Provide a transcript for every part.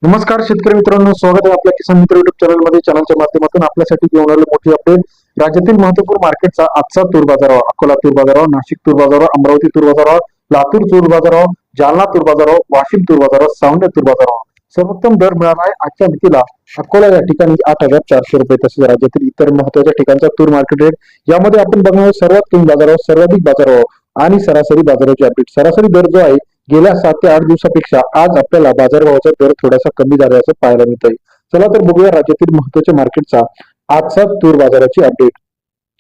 नमस्कार शेतकरी मित्रांनो, स्वागत आहे आपल्या किसान मित्र युट्यूब चॅनलमध्ये. चॅनलच्या माध्यमातून आपल्यासाठी घेऊन आलेली मोठी अपडेट राज्यातील महत्वपूर्ण मार्केटचा आजचा तूर बाजारावर, अकोला तूर बाजारावर, नाशिक तूर बाजारावर, अमरावती तूर बाजारावर, लातूर तूर बाजारावर, जालना तूर बाजारावर, वाशिम तूर बाजारावर, सावंत तूर बाजारावर सर्वोत्तम दर मिळाला आहे. आजच्या मितीला अकोला या ठिकाणी 8,400 रुपये, तसेच राज्यातील इतर महत्वाच्या ठिकाणचा तूर मार्केट रेट यामध्ये आपण बघणार सर्वात कमी बाजारावर, सर्वाधिक बाजारावर आणि सरासरी बाजाराची अपडेट. सरासरी दर जो आहे गेल्या 7 ते 8 दिवसापेक्षा आज आपल्याला बाजारभावाचा दर थोडासा कमी झाल्याचं पाहायला मिळत आहे. चला तर बघूया राज्यातील महत्वाच्या मार्केटचा आजचा तूर बाजाराची अपडेट.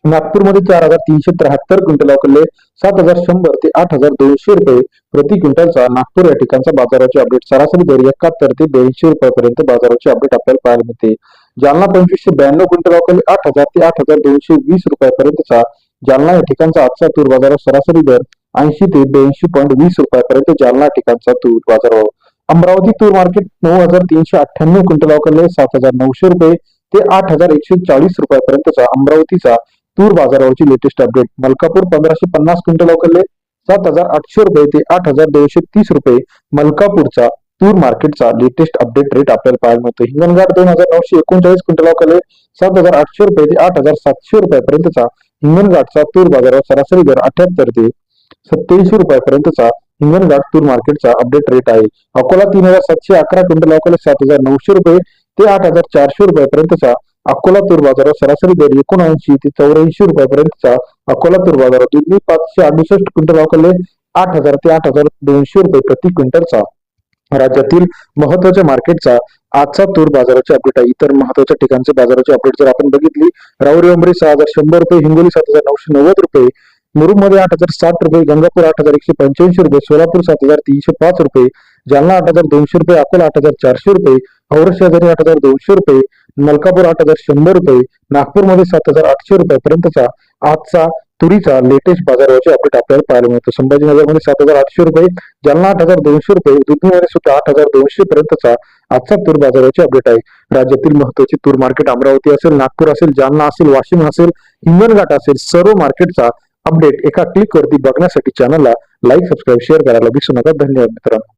नागपूरमध्ये 4,373 क्विंटल अवकले 7,100 ते 8,200 रुपये प्रति क्विंटलचा नागपूर या ठिकाणचा बाजाराची अपडेट. सरासरी दर 71 ते 82 रुपयापर्यंत बाजाराची अपडेट आपल्याला पाहायला मिळते. जालना 2592 क्विंटल अवकले 8,000 ते 8,220 रुपयापर्यंतचा जालना या ठिकाणचा आजचा तूर बाजार सरासरी दर 80 ते 82.20 रुपयापर्यंत जालना ठिकाणचा तूर बाजार. अमरावती तूर मार्केट 9,398 क्विंटल अवकले 7,900 रुपये ते 8,140 रुपयापर्यंतचा अमरावतीचा तूर बाजारावरची लेटेस्ट अपडेट. मलकापूर 1,550 क्विंटल अवकले 7,800 रुपये ते 8,230 रुपये मलकापूरचा तूर मार्केटचा लेटेस्ट अपडेट रेट आपल्याला पाहायला मिळतो. हिंगणघाट 2,939 क्विंटल अवकले 7,800 रुपये ते 8,700 रुपयापर्यंतचा हिंगणघाटचा तूर बाजारावर सरासरी दर 78 ते 87 रुपयापर्यंतचा हिंगणघाट तूर मार्केटचा अपडेट रेट आहे. अकोला 3,711 क्विंटल अवकले 7,900 रुपये ते 8,400 रुपयापर्यंतचा अकोला तूर बाजारावर सरासरी दर 79 ते 84 रुपयापर्यंतचा अकोला तूर बाजारावर. दुधनी 568 क्विंटल अवकले 8,000 ते 8,200 रुपये प्रति क्विंटलचा राज्यातील महत्वाच्या मार्केटचा आजचा तूर बाजाराची अपडेट आहे. इतर महत्वाच्या ठिकाणचे बाजाराची अपडेट जर आपण बघितली, राऊरी उमरी 6,100 रुपये, हिंगोली 7,990 रुपये, मुरुम मध्ये 8,060 रुपये, गंगापूर 8,185 रुपये, सोलापूर 7,305 रुपये, जालना 8,200 रुपये, अकोला 8,400 रुपये, औरंगाबाद 8,200 रुपये, मलकापूर 8,100 रुपये, नागपूरमध्ये 7,800 रुपयापर्यंतचा आजचा तुरीचा लेटेस्ट बाजाराचे अपडेट आपल्याला पाहायला मिळतो. संभाजीनगरमध्ये 7,800 रुपये, जालना 8,200 रुपये, दुधनीमध्ये सुद्धा 8,200 पर्यंतचा आजचा तूर बाजाराचे अपडेट आहे. राज्यातील महत्वाचे तूर मार्केट अमरावती असेल, नागपूर असेल, जालना असेल, वाशिम असेल, हिंगणघाट असेल, सर्व मार्केटचा अपडेट एका क्लिक वरती बघण्यासाठी चॅनलला लाईक, सबस्क्राईब, शेअर करायला विसरू नका. धन्यवाद मित्रांनो.